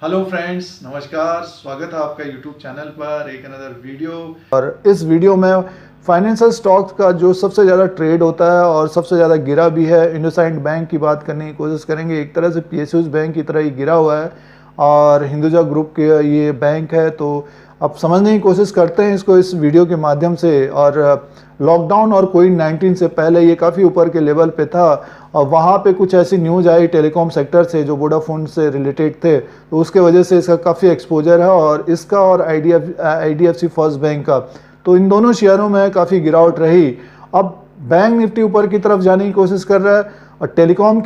Hello friends, नमस्कार। स्वागत है आपका यूट्यूब चैनल पर एक अनदर वीडियो। और इस वीडियो में फाइनेंशियल स्टॉक्स का जो सबसे ज़्यादा ट्रेड होता है और सबसे ज़्यादा गिरा भी है, इंडसइंड बैंक की बात करने की कोशिश करेंगे। एक तरह से पीएसयूज बैंक की तरह ही गिरा हुआ है और हिंदुजा ग्रुप के ये बैंक है। तो अब समझने की कोशिश करते हैं इसको इस वीडियो के माध्यम से। और लॉकडाउन और कोविड-19 से पहले ये काफ़ी ऊपर के लेवल पे था और वहाँ पे कुछ ऐसी न्यूज़ आई टेलीकॉम सेक्टर से जो वोडाफोन से रिलेटेड थे, तो उसके वजह से इसका काफ़ी एक्सपोजर है। और इसका और आईडीएफसी फर्स्ट बैंक का, तो इन दोनों शेयरों में काफ़ी गिरावट रही। अब बैंक निफ्टी ऊपर की तरफ जाने की कोशिश कर रहा है और टेलीकॉम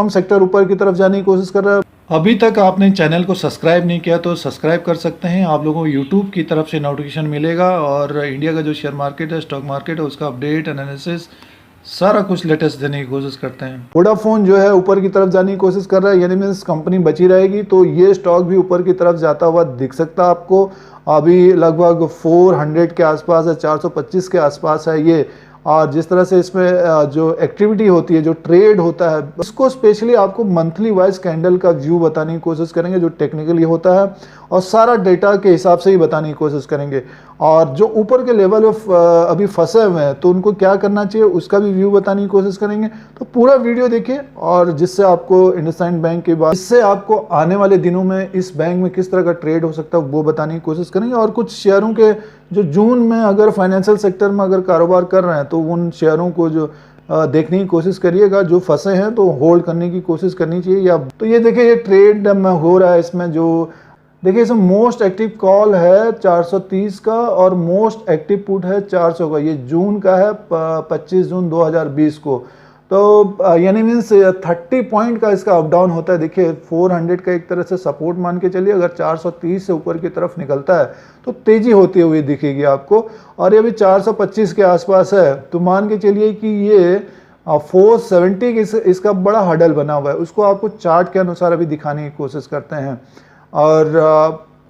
सेक्टर ऊपर की तरफ जाने की कोशिश कर रहा है। अभी तक आपने चैनल को सब्सक्राइब नहीं किया तो सब्सक्राइब कर सकते हैं। आप लोगों को यूट्यूब की तरफ से नोटिफिकेशन मिलेगा और इंडिया का जो शेयर मार्केट है, स्टॉक मार्केट है, उसका अपडेट एनालिसिस सारा कुछ लेटेस्ट देने की कोशिश करते हैं। वोडाफोन जो है ऊपर की तरफ जाने की कोशिश कर रहा है, यानी मीन्स कंपनी बची रहेगी, तो ये स्टॉक भी ऊपर की तरफ जाता हुआ दिख सकता है आपको। अभी लगभग 400 के आसपास है, 425 के आसपास है ये। और जिस तरह से इसमें जो एक्टिविटी होती है, जो ट्रेड होता है, उसको स्पेशली आपको मंथली वाइज कैंडल का व्यू बताने की कोशिश करेंगे जो टेक्निकली होता है, और सारा डेटा के हिसाब से ही बताने की कोशिश करेंगे। और जो ऊपर के लेवल ऑफ अभी फंसे हुए हैं तो उनको क्या करना चाहिए उसका भी व्यू बताने की कोशिश करेंगे। तो पूरा वीडियो देखिए, और जिससे आपको इंडसइंड बैंक के बाद इससे आपको आने वाले दिनों में इस बैंक में किस तरह का ट्रेड हो सकता है वो बताने की कोशिश करेंगे। और कुछ शेयरों के जो जून में अगर फाइनेंशियल सेक्टर में अगर कारोबार कर रहे हैं तो उन शेयरों को जो देखने की कोशिश करिएगा। जो फंसे हैं तो होल्ड करने की कोशिश करनी चाहिए। या तो ये देखिए, ये ट्रेड में हो रहा है। इसमें जो देखिए, इसमें मोस्ट एक्टिव कॉल है 430 का और मोस्ट एक्टिव पुट है 400 का। ये जून का है, 25 जून 2020 को। तो यानी मीन्स 30 पॉइंट का इसका अप डाउन होता है। देखिए 400 का एक तरह से सपोर्ट मान के चलिए, अगर 430 से ऊपर की तरफ निकलता है तो तेजी होती हुई दिखेगी आपको। और ये भी 425 के आसपास है, तो मान के चलिए कि ये 470 इसका बड़ा हडल बना हुआ है। उसको आपको चार्ट के अनुसार अभी दिखाने की कोशिश करते हैं। और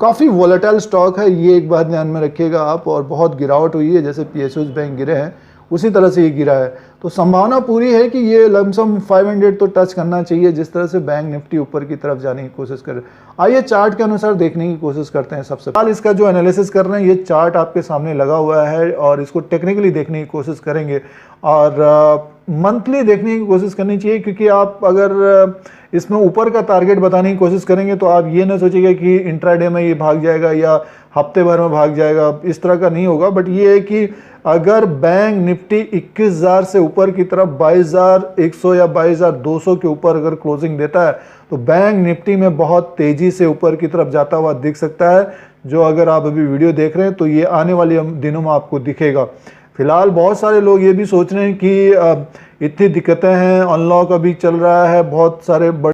काफ़ी वोलेटाइल स्टॉक है, ये एक बात ध्यान में रखिएगा आप। और बहुत गिरावट हुई है, जैसे पीएसयूज बैंक गिरे हैं उसी तरह से ये गिरा है। तो संभावना पूरी है कि ये लमसम 500 तो टच करना चाहिए, जिस तरह से बैंक निफ्टी ऊपर की तरफ जाने की कोशिश करे। आइए चार्ट के अनुसार देखने की कोशिश करते हैं। सबसे पहले इसका जो एनालिसिस कर रहे हैं, ये चार्ट आपके सामने लगा हुआ है और इसको टेक्निकली देखने की कोशिश करेंगे और मंथली देखने की कोशिश करनी चाहिए। क्योंकि आप अगर इसमें ऊपर का टारगेट बताने की कोशिश करेंगे तो आप ये ना सोचिएगा कि इंट्राडे में ये भाग जाएगा या हफ्ते भर में भाग जाएगा, इस तरह का नहीं होगा। बट ये है कि अगर बैंक निफ्टी 21,000 से ऊपर की तरफ 22,100 या 22,200 के ऊपर अगर क्लोजिंग देता है तो बैंक निफ्टी में बहुत तेजी से ऊपर की तरफ जाता हुआ दिख सकता है। जो अगर आप अभी वीडियो देख रहे हैं तो ये आने वाले दिनों में आपको दिखेगा। फिलहाल बहुत सारे लोग ये भी सोच रहे हैं कि इतनी दिक्कतें हैं, अनलॉक अभी चल रहा है, बहुत सारे बड़े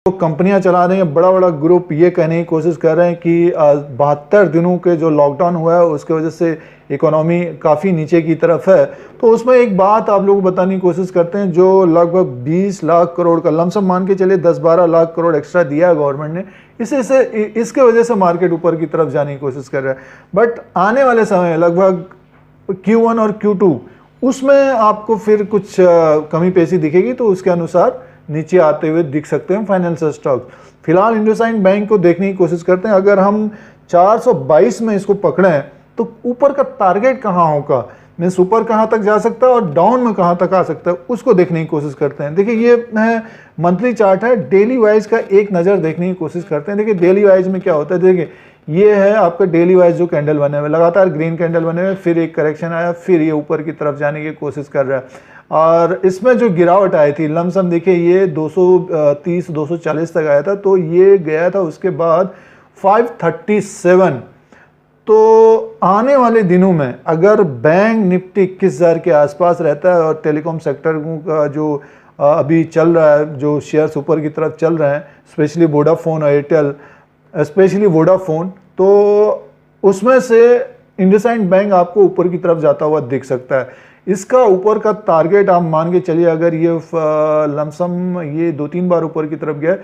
कंपनियां चला रही हैं, बड़ा बड़ा ग्रुप ये कहने की कोशिश कर रहे हैं कि 72 दिनों के जो लॉकडाउन हुआ है उसके वजह से इकोनॉमी काफ़ी नीचे की तरफ है। तो उसमें एक बात आप लोग बताने की कोशिश करते हैं, जो लगभग 20 लाख करोड़ का लमसम मान के चलिए 10-12 लाख करोड़ एक्स्ट्रा दिया है गवर्नमेंट ने, इसके वजह से मार्केट ऊपर की तरफ जाने की कोशिश कर रहा है। बट आने वाले समय लगभग Q1 और Q2 उसमें आपको फिर कुछ कमी पेशी दिखेगी, तो उसके अनुसार नीचे आते हुए दिख सकते हैं फाइनेंशियल स्टॉक। फिलहाल इंडसइंड बैंक को देखने की कोशिश करते हैं। अगर हम 422 में इसको पकड़ें तो ऊपर का टारगेट कहाँ होगा, मीन्स ऊपर कहाँ तक जा सकता है और डाउन में कहाँ तक आ सकता है, उसको देखने की कोशिश करते हैं। देखिए ये है मंथली चार्ट है, डेली वाइज का एक नज़र देखने की कोशिश करते हैं। देखिए डेली वाइज में क्या होता है, देखिए ये है आपका डेली वाइज जो कैंडल बने हुए, लगातार ग्रीन कैंडल बने हुए, फिर एक करेक्शन आया, फिर ये ऊपर की तरफ जाने की कोशिश कर रहा है। और इसमें जो गिरावट आई थी लमसम देखिए ये 230-240 तक आया था, तो ये गया था उसके बाद 537। तो आने वाले दिनों में अगर बैंक निफ्टी 21,000 के आसपास रहता है और टेलीकॉम सेक्टर का जो अभी चल रहा है, जो शेयर्स ऊपर की तरफ चल रहे हैं, स्पेशली वोडाफोन और एयरटेल, स्पेशली वोडाफोन, तो उसमें से इंडसइंड बैंक आपको ऊपर की तरफ जाता हुआ दिख सकता है। इसका ऊपर का टारगेट आप मान के चलिए, अगर ये लमसम ये 2-3 बार ऊपर की तरफ गया,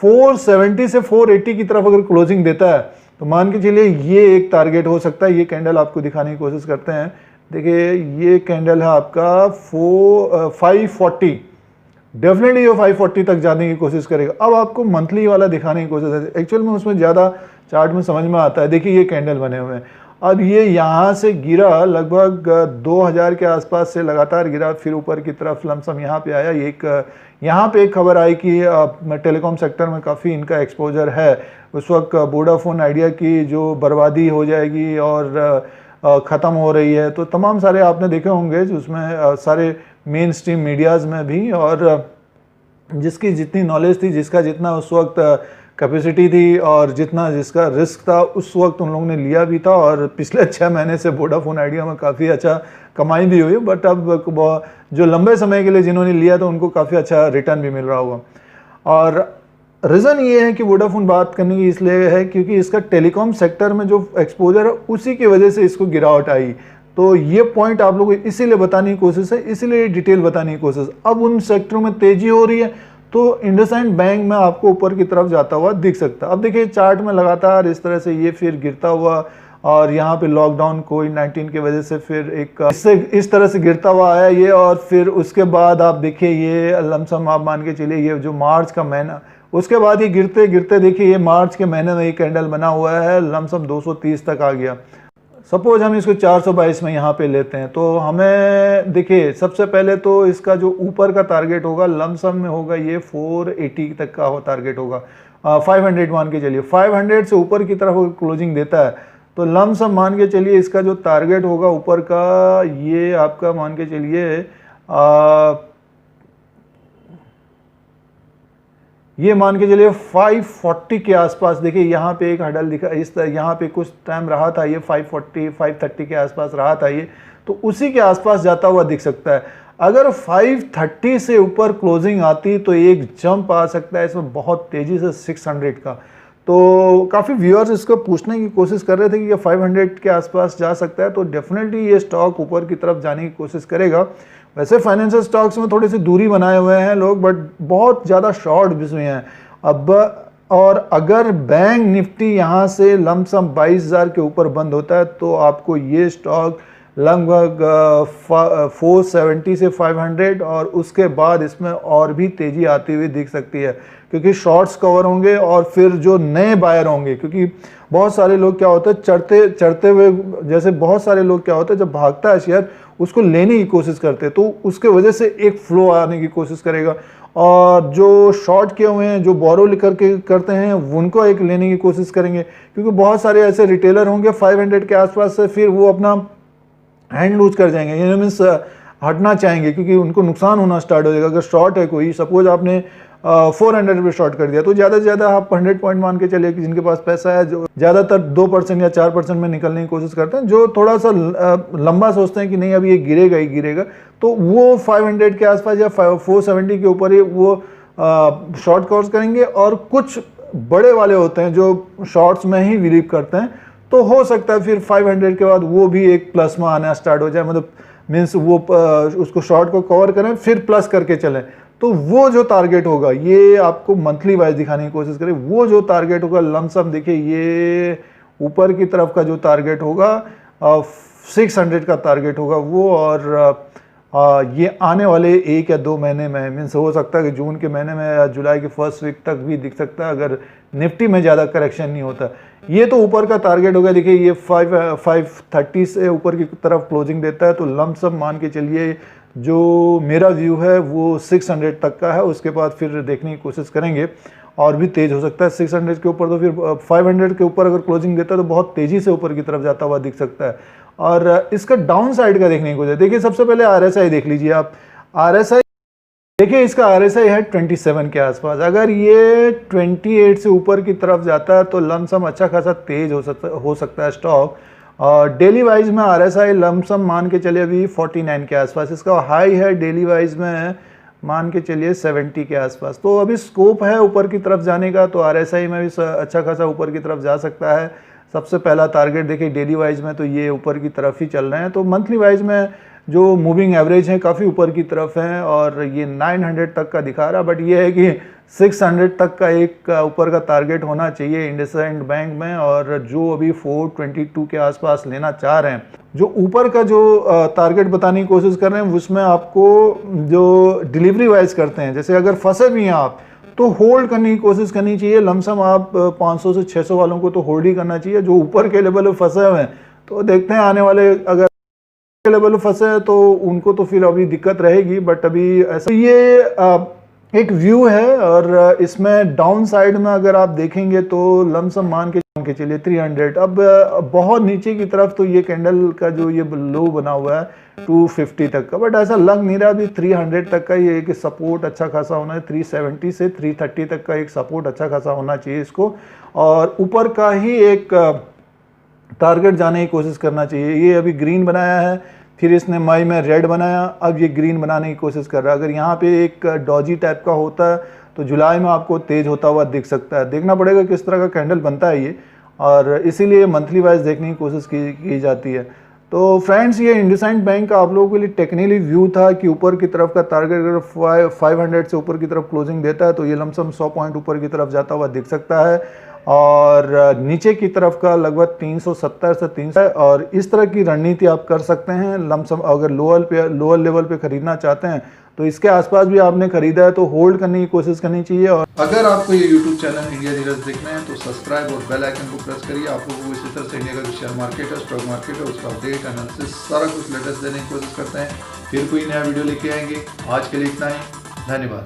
470 से 480 की तरफ अगर क्लोजिंग देता है तो मान के चलिए ये एक टारगेट हो सकता है। ये कैंडल आपको दिखाने की कोशिश करते हैं। देखिए ये कैंडल है आपका 540 डेफिनेटली ये 540 तक जाने की कोशिश करेगा। अब आपको मंथली वाला दिखाने की कोशिश है, एक्चुअल में उसमें ज़्यादा चार्ट में समझ में आता है। देखिए ये कैंडल बने हुए हैं, अब ये यहाँ से गिरा लगभग 2000 के आसपास से लगातार गिरा, फिर ऊपर की तरफ लमसम यहाँ पे आया। यहाँ पे एक खबर आई कि टेलीकॉम सेक्टर में काफ़ी इनका एक्सपोजर है। उस वक्त वोडाफोन आइडिया की जो बर्बादी हो जाएगी और ख़त्म हो रही है, तो तमाम सारे आपने देखे होंगे उसमें सारे मेन स्ट्रीम मीडियाज़ में भी, और जिसकी जितनी नॉलेज थी, जिसका जितना उस वक्त कैपेसिटी थी और जितना जिसका रिस्क था, उस वक्त उन लोगों ने लिया भी था। और पिछले 6 महीने से वोडाफोन आइडिया में काफ़ी अच्छा कमाई भी हुई, बट अब जो लंबे समय के लिए जिन्होंने लिया था उनको काफ़ी अच्छा रिटर्न भी मिल रहा होगा। और रीज़न ये है कि वोडाफोन बात करने की इसलिए है क्योंकि इसका टेलीकॉम सेक्टर में जो एक्सपोजर है उसी की वजह से इसको गिरावट आई। तो ये पॉइंट आप लोगों को इसीलिए बताने की कोशिश है, इसीलिए डिटेल बताने की कोशिश। अब उन सेक्टरों में तेजी हो रही है तो इंडसइंड बैंक में आपको ऊपर की तरफ जाता हुआ दिख सकता है। अब देखिए चार्ट में लगातार इस तरह से ये फिर गिरता हुआ, और यहाँ पे लॉकडाउन कोविड-19 की वजह से फिर इस तरह से गिरता हुआ आया ये। और फिर उसके बाद आप देखिए ये लमसम आप मान के चलिए ये जो मार्च का महीना, उसके बाद ये गिरते गिरते देखिए ये मार्च के महीने में ये कैंडल बना हुआ है, लमसम 230 तक आ गया। सपोज हम इसको 422 में यहाँ पे लेते हैं, तो हमें देखिए सबसे पहले तो इसका जो ऊपर का टारगेट होगा लमसम में होगा ये 480 तक का हो टारगेट होगा। 500 मान के चलिए, 500 से ऊपर की तरफ क्लोजिंग देता है तो लमसम मान के चलिए इसका जो टारगेट होगा ऊपर का, ये आपका मान के चलिए ये मान के चलिए 540 के आसपास। देखिए यहाँ पे एक हडल दिखा, इस तरह यहाँ पे कुछ टाइम रहा था ये 540 530 के आसपास रहा था ये, तो उसी के आसपास जाता हुआ दिख सकता है। अगर 530 से ऊपर क्लोजिंग आती तो एक जंप आ सकता है इसमें बहुत तेजी से 600 का। तो काफ़ी व्यूअर्स इसको पूछने की कोशिश कर रहे थे कि ये 500 के आसपास जा सकता है, तो डेफिनेटली ये स्टॉक ऊपर की तरफ जाने की कोशिश करेगा। वैसे फाइनेंशियल स्टॉक्स में थोड़ी सी दूरी बनाए हुए हैं लोग, बट बहुत ज़्यादा शॉर्ट भी हुए हैं अब। और अगर बैंक निफ्टी यहाँ से लमसम 22,000 के ऊपर बंद होता है तो आपको ये स्टॉक लगभग 470 से 500 और उसके बाद इसमें और भी तेज़ी आती हुई दिख सकती है, क्योंकि शॉर्ट्स कवर होंगे और फिर जो नए बायर होंगे, क्योंकि बहुत सारे लोग क्या होता है चढ़ते हुए, जैसे बहुत सारे लोग क्या होता है जब भागता है शेयर उसको लेने की कोशिश करते हैं, तो उसके वजह से एक फ्लो आने की कोशिश करेगा। और जो शॉर्ट किए हुए हैं, जो बोरो लेकर के करते हैं, उनको एक लेने की कोशिश करेंगे, क्योंकि बहुत सारे ऐसे रिटेलर होंगे 500 के आसपास से फिर वो अपना हैंड लूज कर जाएंगे, यानी मीन्स हटना चाहेंगे, क्योंकि उनको नुकसान होना स्टार्ट हो जाएगा। अगर शॉर्ट है कोई, सपोज आपने 400 पे शॉर्ट कर दिया, तो ज़्यादा से ज़्यादा आप 100 पॉइंट मान के चलिए कि जिनके पास पैसा है, जो ज़्यादातर 2% या 4% में निकलने की कोशिश करते हैं, जो थोड़ा सा लंबा सोचते हैं कि नहीं अब ये गिरेगा ही गिरेगा, तो वो 500 के आसपास या 470 के ऊपर ही वो शॉर्ट कवर्स करेंगे। और कुछ बड़े वाले होते हैं जो शॉर्ट्स में ही बिलीव करते हैं, तो हो सकता है फिर 500 के बाद वो भी एक प्लस में आना स्टार्ट हो जाए, मतलब मीन्स वो उसको शॉर्ट को कवर करें फिर प्लस करके चलें। तो वो जो टारगेट होगा, ये आपको मंथली वाइज दिखाने की कोशिश करें, वो जो टारगेट होगा लमसम देखिए ये ऊपर की तरफ का जो टारगेट होगा 600 का टारगेट होगा वो। और ये आने वाले 1 या 2 महीने में, मीन्स हो सकता है कि जून के महीने में या जुलाई के फर्स्ट वीक तक भी दिख सकता है, अगर निफ्टी में ज़्यादा करेक्शन नहीं होता। ये तो ऊपर का टारगेट होगा। देखिए ये 530 से ऊपर की तरफ क्लोजिंग देता है, तो लमसम मान के चलिए जो मेरा व्यू है वो 600 तक का है। उसके बाद फिर देखने की कोशिश करेंगे, और भी तेज़ हो सकता है 600 के ऊपर, तो फिर 500 के ऊपर अगर क्लोजिंग देता है तो बहुत तेज़ी से ऊपर की तरफ जाता हुआ दिख सकता है। और इसका डाउन साइड का देखने की कोशिश, देखिए सबसे पहले RSI देख लीजिए आप। RSI देखिए, इसका RSI है 27 के आसपास। अगर ये 28 से ऊपर की तरफ जाता है तो लमसम अच्छा खासा तेज हो सकता है स्टॉक। डेली वाइज में RSI लमसम मान के चलिए अभी 49 के आसपास, इसका हाई है डेली वाइज में मान के चलिए 70 के आसपास। तो अभी स्कोप है ऊपर की तरफ जाने का, तो RSI में भी अच्छा खासा ऊपर की तरफ जा सकता है। सबसे पहला टारगेट देखिए डेली वाइज में तो ये ऊपर की तरफ ही चल रहे हैं, तो मंथली वाइज में जो मूविंग एवरेज है काफ़ी ऊपर की तरफ है और ये 900 तक का दिखा रहा, बट ये है कि 600 तक का एक ऊपर का टारगेट होना चाहिए इंडसइंड बैंक में, और जो अभी 422 के आसपास लेना चाह रहे हैं। जो ऊपर का जो टारगेट बताने की कोशिश कर रहे हैं उसमें आपको जो डिलीवरी वाइज करते हैं, जैसे अगर फंसे भी हैं आप तो होल्ड करने की कोशिश करनी चाहिए। लमसम आप 500 से 600 वालों को तो होल्ड ही करना चाहिए। जो ऊपर के लेवल पे फंसे हुए हैं तो देखते हैं आने वाले, अगर लेवल पे फंसे हैं तो उनको तो फिर अभी दिक्कत रहेगी, बट अभी ऐसा ये एक व्यू है। और इसमें डाउन साइड में अगर आप देखेंगे तो लमसम मान के चलिए 300, अब बहुत नीचे की तरफ तो ये कैंडल का जो ये लो बना हुआ है 250 तक का, बट ऐसा लग नहीं रहा। अभी 300 तक का ये एक सपोर्ट अच्छा खासा होना है, 370 से 330 तक का एक सपोर्ट अच्छा खासा होना चाहिए इसको, और ऊपर का ही एक टारगेट जाने की कोशिश करना चाहिए। ये अभी ग्रीन बनाया है, फिर इसने मई में रेड बनाया, अब ये ग्रीन बनाने की कोशिश कर रहा है। अगर यहाँ पे एक डॉजी टाइप का होता है तो जुलाई में आपको तेज होता हुआ दिख सकता है। देखना पड़ेगा किस तरह का कैंडल बनता है ये, और इसीलिए मंथली वाइज देखने की कोशिश की जाती है। तो फ्रेंड्स, ये इंडसइंड बैंक का आप लोगों के लिए टेक्निकली व्यू था कि ऊपर की तरफ का टारगेट अगर 500 से ऊपर की तरफ क्लोजिंग देता है तो ये लमसम 100 पॉइंट ऊपर की तरफ जाता हुआ दिख सकता है, और नीचे की तरफ का लगभग 370 से 300, और इस तरह की रणनीति आप कर सकते हैं। लमसम अगर लोअर लेवल पे खरीदना चाहते हैं तो इसके आसपास भी आपने खरीदा है तो होल्ड करने की कोशिश करनी चाहिए। और अगर आपको ये YouTube चैनल इंडिया डीलर्स देखना है तो सब्सक्राइब और बेल आइकन को प्रेस करिए। आप लोगों को इसी तरह से इंडिया का जो शेयर मार्केट है, स्टॉक मार्केट है, उसका अपडेट एनालिसिस सारा कुछ लेटेस्ट देने की कोशिश करते हैं। फिर कोई नया वीडियो लेके आएंगे। आज के लिए इतना ही, धन्यवाद।